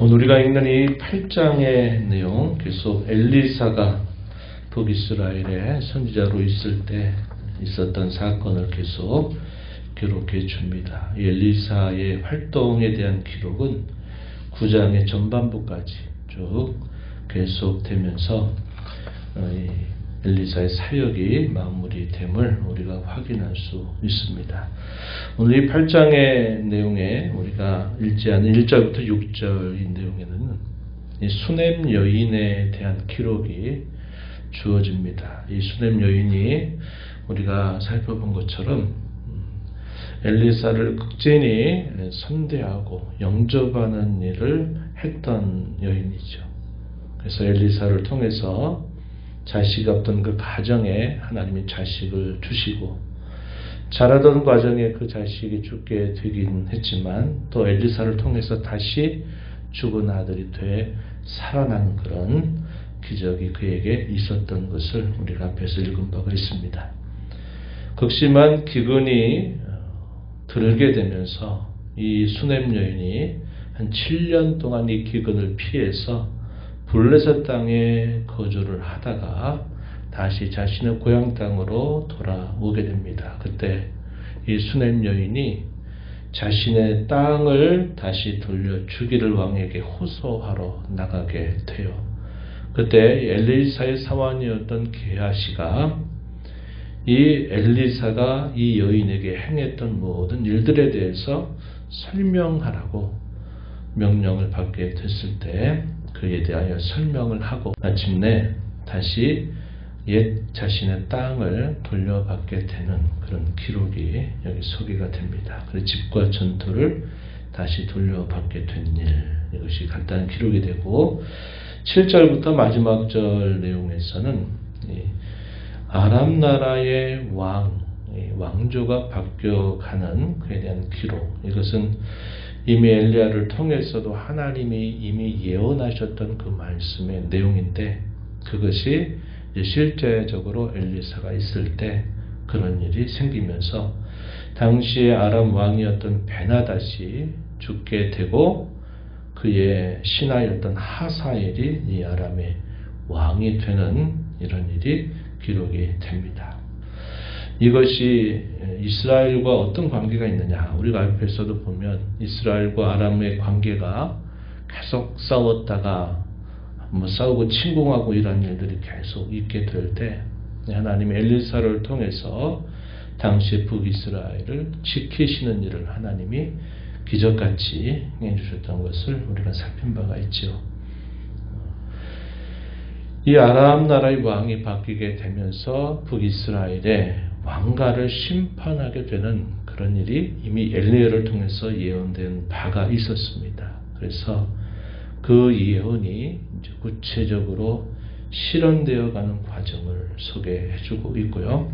오늘 우리가 읽는 이 8장의 내용, 계속 엘리사가 북이스라엘의 선지자로 있을 때 있었던 사건을 계속 기록해 줍니다. 이 엘리사의 활동에 대한 기록은 9장의 전반부까지 쭉 계속되면서 엘리사의 사역이 마무리됨을 우리가 확인할 수 있습니다. 오늘 이 8장의 내용에 우리가 읽지 않은 1절부터 6절 이 내용에는 이 수넴 여인에 대한 기록이 주어집니다. 이 수넴 여인이 우리가 살펴본 것처럼 엘리사를 극진히 선대하고 영접하는 일을 했던 여인이죠. 그래서 엘리사를 통해서 자식이 없던 그 가정에 하나님이 자식을 주시고, 자라던 과정에 그 자식이 죽게 되긴 했지만 또 엘리사를 통해서 다시 죽은 아들이 돼 살아난 그런 기적이 그에게 있었던 것을 우리가 앞에서 읽은 바가 있습니다. 극심한 기근이 들게 되면서 이 수넴 여인이 한 7년 동안 이 기근을 피해서 블레셋 땅에 거주를 하다가 다시 자신의 고향 땅으로 돌아오게 됩니다. 그때 이 수넴 여인이 자신의 땅을 다시 돌려주기를 왕에게 호소하러 나가게 돼요. 그때 엘리사의 사환이었던 게하시가 이 엘리사가 이 여인에게 행했던 모든 일들에 대해서 설명하라고 명령을 받게 됐을 때 그에 대하여 설명을 하고 마침내 다시 옛 자신의 땅을 돌려받게 되는 그런 기록이 여기 소개가 됩니다. 그래서 집과 전토를 다시 돌려받게 된 일, 이것이 간단한 기록이 되고, 7절부터 마지막 절 내용에서는 아람 나라의 왕조가 바뀌어가는 그에 대한 기록, 이것은 이미 엘리야를 통해서도 하나님이 이미 예언하셨던 그 말씀의 내용인데, 그것이 실제적으로 엘리사가 있을 때 그런 일이 생기면서 당시의 아람 왕이었던 베나닷이 죽게 되고 그의 신하였던 하사엘이 이 아람의 왕이 되는 이런 일이 기록이 됩니다. 이것이 이스라엘과 어떤 관계가 있느냐, 우리가 앞에서도 보면 이스라엘과 아람의 관계가 계속 싸웠다가 싸우고 침공하고 이런 일들이 계속 있게 될 때 하나님이 엘리사를 통해서 당시 북이스라엘을 지키시는 일을 하나님이 기적같이 해주셨던 것을 우리가 살핀 바가 있죠. 이 아람 나라의 왕이 바뀌게 되면서 북이스라엘의 왕가를 심판하게 되는 그런 일이 이미 엘리야를 통해서 예언된 바가 있었습니다. 그래서 그 예언이 이제 구체적으로 실현되어 가는 과정을 소개해주고 있고요.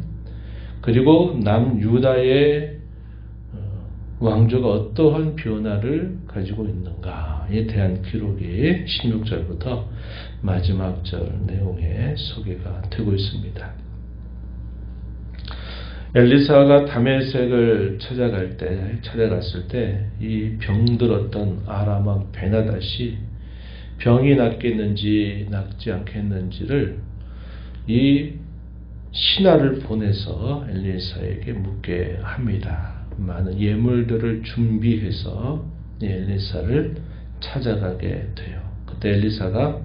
그리고 남유다의 왕조가 어떠한 변화를 가지고 있는가에 대한 기록이 16절부터 마지막 절 내용에 소개가 되고 있습니다. 엘리사가 다메섹을 찾아갔을 때 이 병들었던 아람 왕 베나닷이 병이 낫겠는지 낫지 않겠는지를 이 신하를 보내서 엘리사에게 묻게 합니다. 많은 예물들을 준비해서 엘리사를 찾아가게 돼요. 그때 엘리사가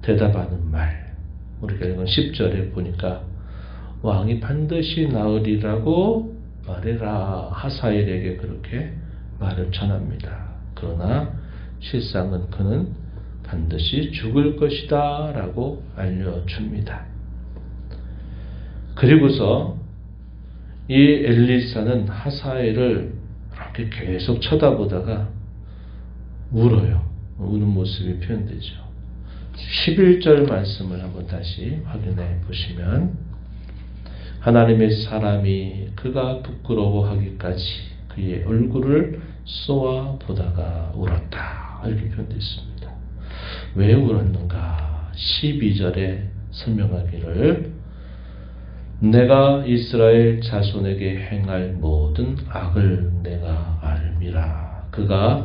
대답하는 말, 우리가 읽은 10절에 보니까 왕이 반드시 나으리라고 말해라, 하사엘에게 그렇게 말을 전합니다. 그러나 실상은 그는 반드시 죽을 것이다 라고 알려줍니다. 그리고서 이 엘리사는 하사엘을 이렇게 계속 쳐다보다가 울어요. 우는 모습이 표현되죠. 11절 말씀을 한번 다시 확인해 보시면, 하나님의 사람이 그가 부끄러워하기까지 그의 얼굴을 쏘아 보다가 울었다, 이렇게 표현되어 있습니다. 왜 울었는가? 12절에 설명하기를 내가 이스라엘 자손에게 행할 모든 악을 내가 알미라.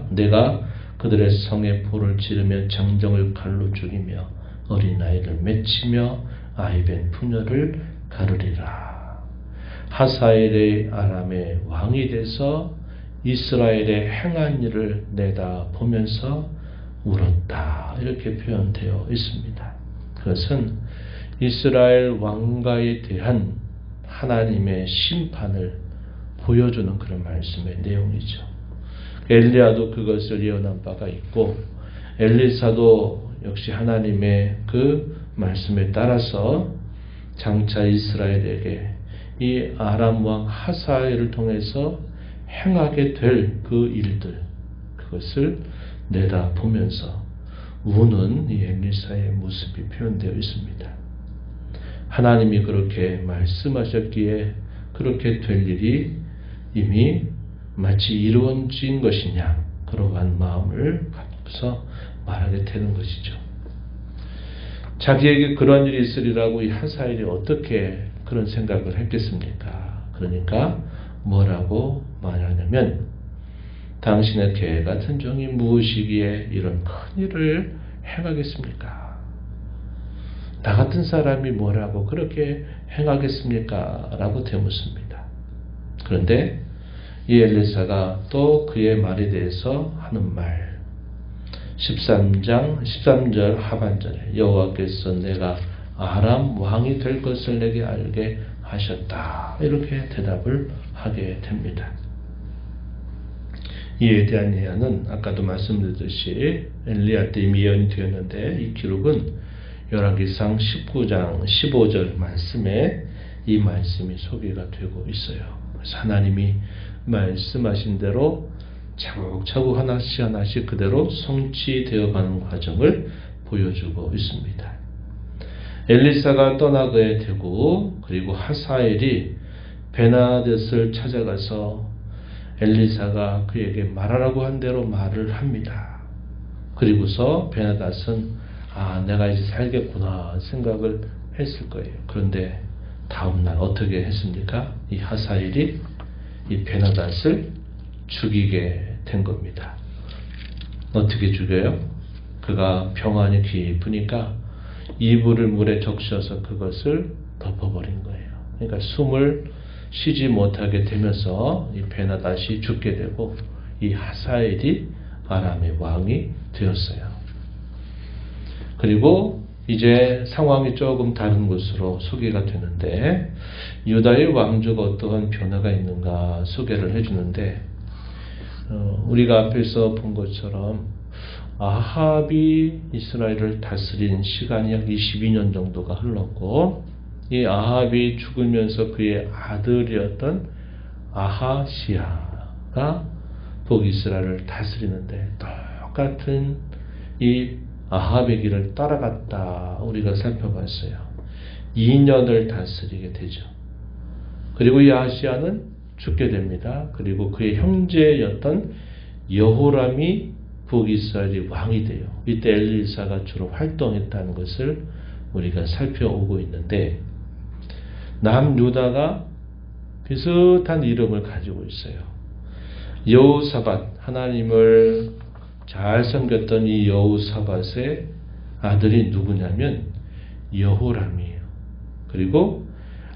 내가 그들의 성에 볼을 지르며 장정을 칼로 죽이며 어린아이를 맺히며 아이벤 부녀를 가르리라. 하사엘의 아람의 왕이 돼서 이스라엘의 행한 일을 내다보면서 울었다. 이렇게 표현되어 있습니다. 그것은 이스라엘 왕가에 대한 하나님의 심판을 보여주는 그런 말씀의 내용이죠. 엘리야도 그것을 예언한 바가 있고 엘리사도 역시 하나님의 그 말씀에 따라서 장차 이스라엘에게 이 아람 왕 하사엘을 통해서 행하게 될 그 일들, 그것을 내다보면서 우는 이 엘리사의 모습이 표현되어 있습니다. 하나님이 그렇게 말씀하셨기에 그렇게 될 일이 이미 마치 이루어진 것이냐, 그러한 마음을 갖고서 말하게 되는 것이죠. 자기에게 그런 일이 있으리라고 이 하사엘이 어떻게 그런 생각을 했겠습니까? 그러니까 뭐라고 말하냐면, 당신의 개 같은 종이 무엇이기에 이런 큰 일을 행하겠습니까? 나 같은 사람이 뭐라고 그렇게 행하겠습니까? 라고 되묻습니다. 그런데 이 엘리사가 또 그의 말에 대해서 하는 말, 13절 하반절에 여호와께서 내가 아람 왕이 될 것을 내게 알게 하셨다. 이렇게 대답을 하게 됩니다. 이에 대한 예언은 아까도 말씀드렸듯이 엘리야 때 이미 예언이 되었는데, 이 기록은 열왕기상 19장 15절 말씀에 이 말씀이 소개가 되고 있어요. 그래서 하나님이 말씀하신 대로 차곡차곡 하나씩 그대로 성취되어가는 과정을 보여주고 있습니다. 엘리사가 떠나게 되고, 그리고 하사엘이 베나닷을 찾아가서 엘리사가 그에게 말하라고 한 대로 말을 합니다. 그리고서 베나닷은 내가 이제 살겠구나 생각을 했을 거예요. 그런데 다음날 어떻게 했습니까? 이 하사엘이 이 베나닷을 죽이게 된 겁니다. 어떻게 죽여요? 그가 병환이 깊으니까 이불을 물에 적셔서 그것을 덮어버린 거예요. 그러니까 숨을 쉬지 못하게 되면서 이 베나닷이 죽게 되고, 이 하사엘이 아람의 왕이 되었어요. 그리고 이제 상황이 조금 다른 곳으로 소개가 되는데, 유다의 왕조가 어떠한 변화가 있는가 소개를 해주는데, 우리가 앞에서 본 것처럼 아합이 이스라엘을 다스린 시간이 약 22년 정도가 흘렀고, 이 아합이 죽으면서 그의 아들이었던 아하시아가 북이스라엘을 다스리는데, 똑같은 이 아합의 길을 따라갔다 우리가 살펴봤어요. 2년을 다스리게 되죠. 그리고 이 아하시아는 죽게 됩니다. 그리고 그의 형제였던 여호람이 북이스라엘의 왕이 돼요. 이때 엘리사가 주로 활동했다는 것을 우리가 살펴오고 있는데, 남유다가 비슷한 이름을 가지고 있어요. 여호사밧, 하나님을 잘 섬겼던 이 여호사밧의 아들이 누구냐면 여호람이에요. 그리고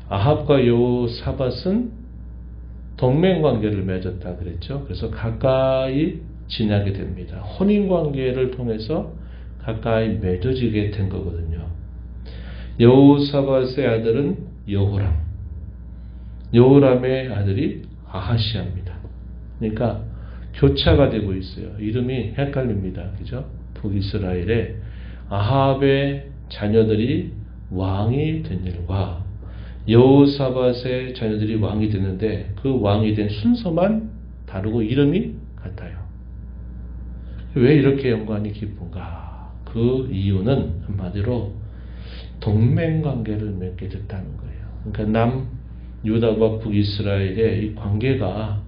아합과 여호사밧은 동맹관계를 맺었다 그랬죠. 그래서 가까이 지내게 됩니다. 혼인관계를 통해서 가까이 맺어지게 된 거거든요. 여호사밧의 아들은 여호람, 여호람의 아들이 아하시아입니다. 그러니까 교차가 되고 있어요. 이름이 헷갈립니다. 그죠? 북이스라엘에 아합의 자녀들이 왕이 된 일과 여호사밧의 자녀들이 왕이 됐는데, 그 왕이 된 순서만 다르고 이름이 같아요. 왜 이렇게 연관이 깊은가? 그 이유는 한마디로 동맹관계를 맺게 됐다는 거예요. 그러니까 남유다와 북이스라엘의 이 관계가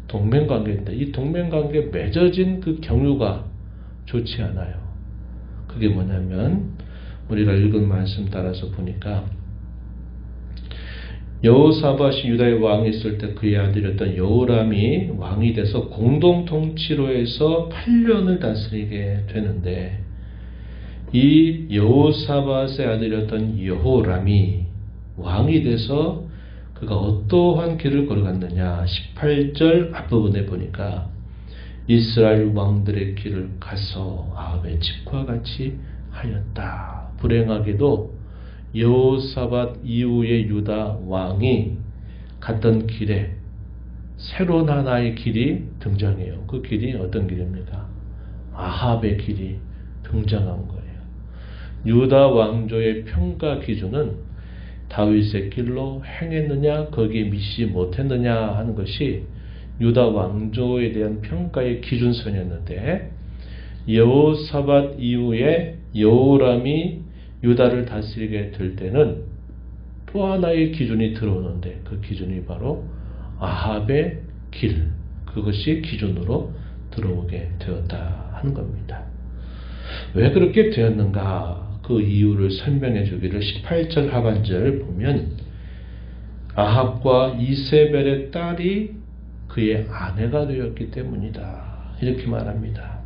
동맹관계인데, 이 동맹관계에 맺어진 그 경유가 좋지 않아요. 그게 뭐냐면, 우리가 읽은 말씀 따라서 보니까 여호사밧이 유다의 왕이 있을 때 그의 아들이었던 여호람이 왕이 돼서 공동통치로 해서 8년을 다스리게 되는데, 이 여호사밧의 아들이었던 여호람이 왕이 돼서 그가 어떠한 길을 걸어갔느냐. 18절 앞부분에 보니까 이스라엘 왕들의 길을 가서 아합의 집과 같이 하였다. 불행하게도 여호사밧 이후의 유다 왕이 갔던 길에 새로운 하나의 길이 등장해요. 그 길이 어떤 길입니까? 아합의 길이 등장한 거예요. 유다 왕조의 평가 기준은 다윗의 길로 행했느냐, 거기에 미치지 못했느냐 하는 것이 유다 왕조에 대한 평가의 기준선이었는데, 여호사밧 이후에 여호람이 유다를 다스리게 될 때는 또 하나의 기준이 들어오는데, 그 기준이 바로 아합의 길, 그것이 기준으로 들어오게 되었다 하는 겁니다. 왜 그렇게 되었는가? 그 이유를 설명해 주기를 18절 하반절 보면, 아합과 이세벨의 딸이 그의 아내가 되었기 때문이다, 이렇게 말합니다.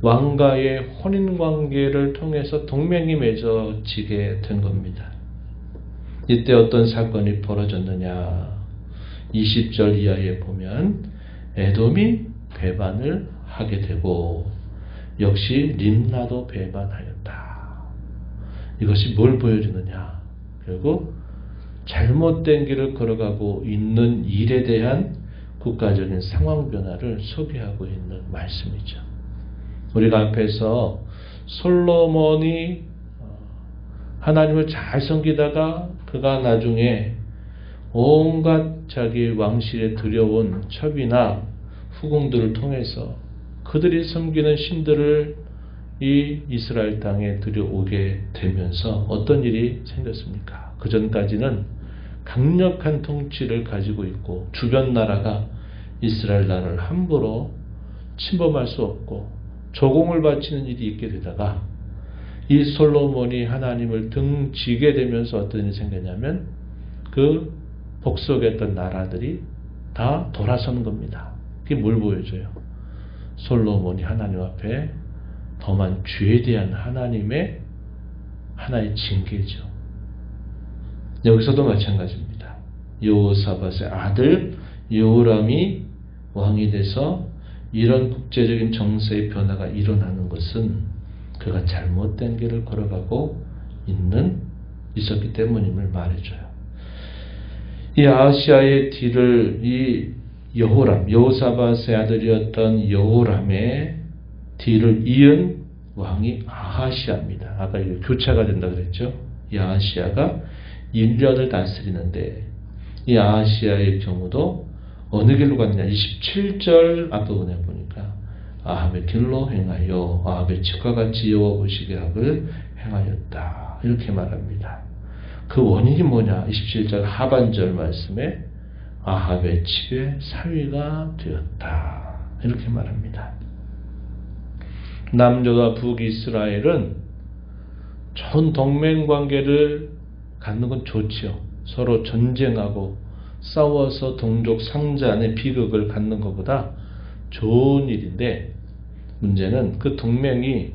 왕과의 혼인관계를 통해서 동맹이 맺어지게 된 겁니다. 이때 어떤 사건이 벌어졌느냐. 20절 이하에 보면 에돔이 배반을 하게 되고 역시 림나도 배반하였다. 이것이 뭘 보여주느냐. 결국 잘못된 길을 걸어가고 있는 일에 대한 국가적인 상황 변화를 소개하고 있는 말씀이죠. 우리가 앞에서 솔로몬이 하나님을 잘 섬기다가 그가 나중에 온갖 자기 왕실에 들여온 첩이나 후궁들을 통해서 그들이 섬기는 신들을 이 이스라엘 땅에 들여오게 되면서 어떤 일이 생겼습니까? 그 전까지는 강력한 통치를 가지고 있고 주변 나라가 이스라엘 나라를 함부로 침범할 수 없고 조공을 바치는 일이 있게 되다가 이 솔로몬이 하나님을 등지게 되면서 어떤 일이 생겼냐면 그 복속했던 나라들이 다 돌아서는 겁니다. 그게 뭘 보여줘요? 솔로몬이 하나님 앞에 범한 죄에 대한 하나님의 하나의 징계죠. 여기서도 마찬가지입니다. 여호사밧의 아들 여호람이 왕이 돼서 이런 국제적인 정세의 변화가 일어나는 것은 그가 잘못된 길을 걸어가고 있었기 때문임을 말해줘요. 이 아하시아의 뒤를 이 여호사밧의 아들이었던 여호람의 뒤를 이은 왕이 아하시아입니다. 아까 이거 교차가 된다 그랬죠. 이 아하시아가 1년을 다스리는데 이 아하시아의 경우도 어느 길로 갔느냐. 27절 앞부분에 보니까 아합의 길로 행하여 아합의 집과 같이 여호와 보시게 하길 행하였다, 이렇게 말합니다. 그 원인이 뭐냐. 27절 하반절 말씀에 아합의 집의 사위가 되었다, 이렇게 말합니다. 남유다와 북이스라엘은 좋은 동맹관계를 갖는 건 좋지요. 서로 전쟁하고 싸워서 동족 상잔의 비극을 갖는 것보다 좋은 일인데, 문제는 그 동맹이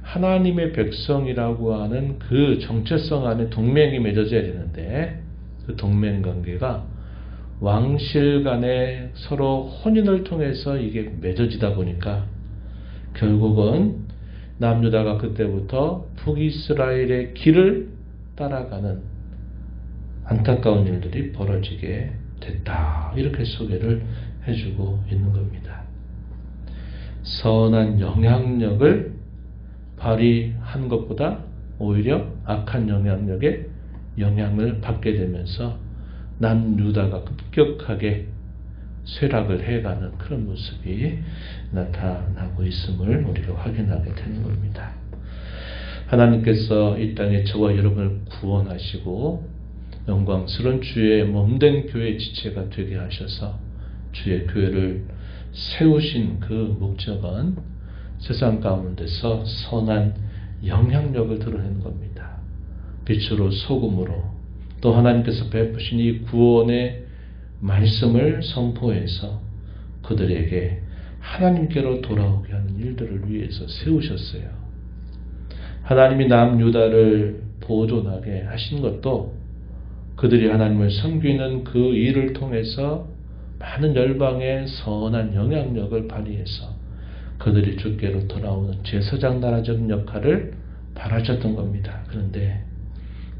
하나님의 백성이라고 하는 그 정체성 안에 동맹이 맺어져야 되는데, 그 동맹관계가 왕실 간에 서로 혼인을 통해서 이게 맺어지다 보니까 결국은 남유다가 그때부터 북이스라엘의 길을 따라가는 안타까운 일들이 벌어지게 됐다, 이렇게 소개를 해주고 있는 겁니다. 선한 영향력을 발휘한 것보다 오히려 악한 영향력에 영향을 받게 되면서 남유다가 급격하게 쇠락을 해가는 그런 모습이 나타나고 있음을 우리가 확인하게 되는 겁니다. 하나님께서 이 땅에 저와 여러분을 구원하시고 영광스러운 주의 몸된 교회 지체가 되게 하셔서 주의 교회를 세우신 그 목적은 세상 가운데서 선한 영향력을 드러내는 겁니다. 빛으로 소금으로 또 하나님께서 베푸신 이 구원의 말씀을 선포해서 그들에게 하나님께로 돌아오게 하는 일들을 위해서 세우셨어요. 하나님이 남유다를 보존하게 하신 것도 그들이 하나님을 섬기는 그 일을 통해서 많은 열방의 선한 영향력을 발휘해서 그들이 주께로 돌아오는 제사장 나라적인 역할을 바라셨던 겁니다. 그런데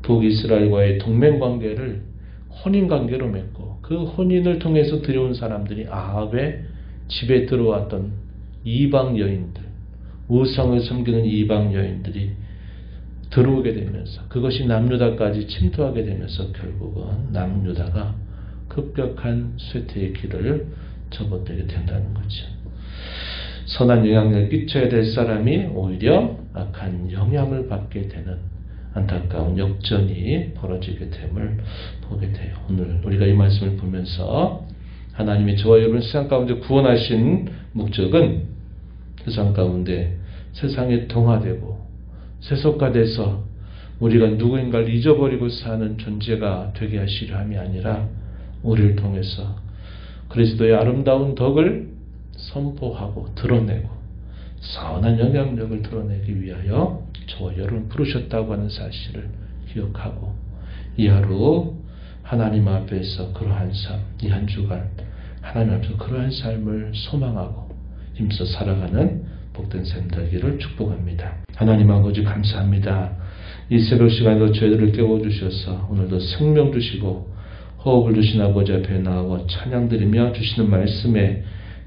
북이스라엘과의 동맹관계를 혼인관계로 맺고 그 혼인을 통해서 들여온 사람들이 아합의 집에 들어왔던 이방 여인들, 우상을 섬기는 이방 여인들이 들어오게 되면서 그것이 남유다까지 침투하게 되면서 결국은 남유다가 급격한 쇠퇴의 길을 접어들게 된다는 거죠. 선한 영향력을 끼쳐야 될 사람이 오히려 악한 영향을 받게 되는 안타까운 역전이 벌어지게 됨을 보게 돼요. 오늘 우리가 이 말씀을 보면서 하나님이 저와 여러분 세상 가운데 구원하신 목적은 세상 가운데 세상에 동화되고 세속화돼서 우리가 누구인가를 잊어버리고 사는 존재가 되게 하시려 함이 아니라 우리를 통해서 그리스도의 아름다운 덕을 선포하고 드러내고 선한 영향력을 드러내기 위하여 저와 여러분 부르셨다고 하는 사실을 기억하고 이 하루 하나님 앞에서 그러한 삶, 이 한 주간 하나님 앞에서 그러한 삶을 소망하고 힘써 살아가는 복된 삶 되기를 축복합니다. 하나님 아버지 감사합니다. 이 새벽 시간에도 저희들을 깨워주셔서 오늘도 생명 주시고 호흡을 주신 아버지 앞에 나와 찬양드리며 주시는 말씀에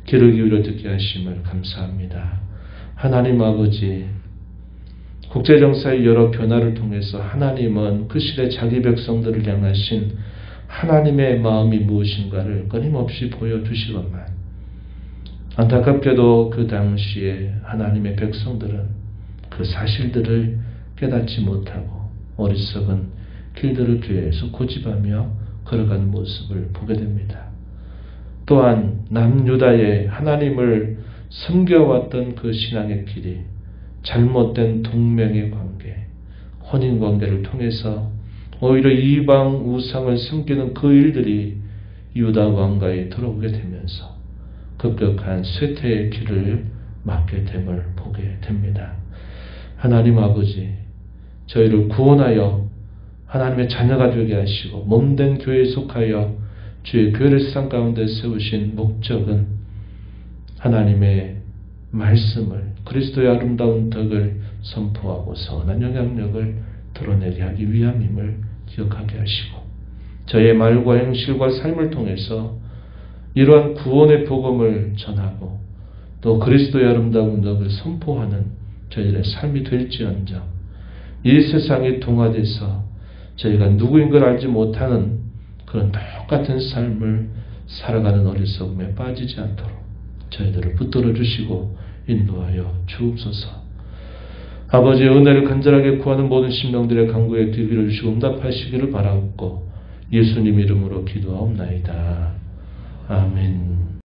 귀를 기울여 듣게 하심을 감사합니다. 하나님 아버지, 국제정사의 여러 변화를 통해서 하나님은 그 시대 자기 백성들을 향하신 하나님의 마음이 무엇인가를 끊임없이 보여주시건만 안타깝게도 그 당시에 하나님의 백성들은 그 사실들을 깨닫지 못하고 어리석은 길들을 계속 고집하며 걸어가는 모습을 보게 됩니다. 또한 남유다의 하나님을 섬겨왔던 그 신앙의 길이 잘못된 동맹의 관계, 혼인관계를 통해서 오히려 이방 우상을 섬기는 그 일들이 유다 왕가에 들어오게 되면서 급격한 쇠퇴의 길을 맞게 됨을 보게 됩니다. 하나님 아버지, 저희를 구원하여 하나님의 자녀가 되게 하시고 몸된 교회에 속하여 주의 교회를 세상 가운데 세우신 목적은 하나님의 말씀을 그리스도의 아름다운 덕을 선포하고 선한 영향력을 드러내게 하기 위함임을 기억하게 하시고 저의 말과 행실과 삶을 통해서 이러한 구원의 복음을 전하고 또 그리스도의 아름다운 덕을 선포하는 저희들의 삶이 될지언정 이 세상에 동화돼서 저희가 누구인 걸 알지 못하는 그런 똑같은 삶을 살아가는 어리석음에 빠지지 않도록 저희들을 붙들어 주시고 인도하여 주옵소서. 아버지의 은혜를 간절하게 구하는 모든 심령들의 간구에 귀 기울여 주시고 응답하시기를 바라옵고 예수님 이름으로 기도하옵나이다. 아멘.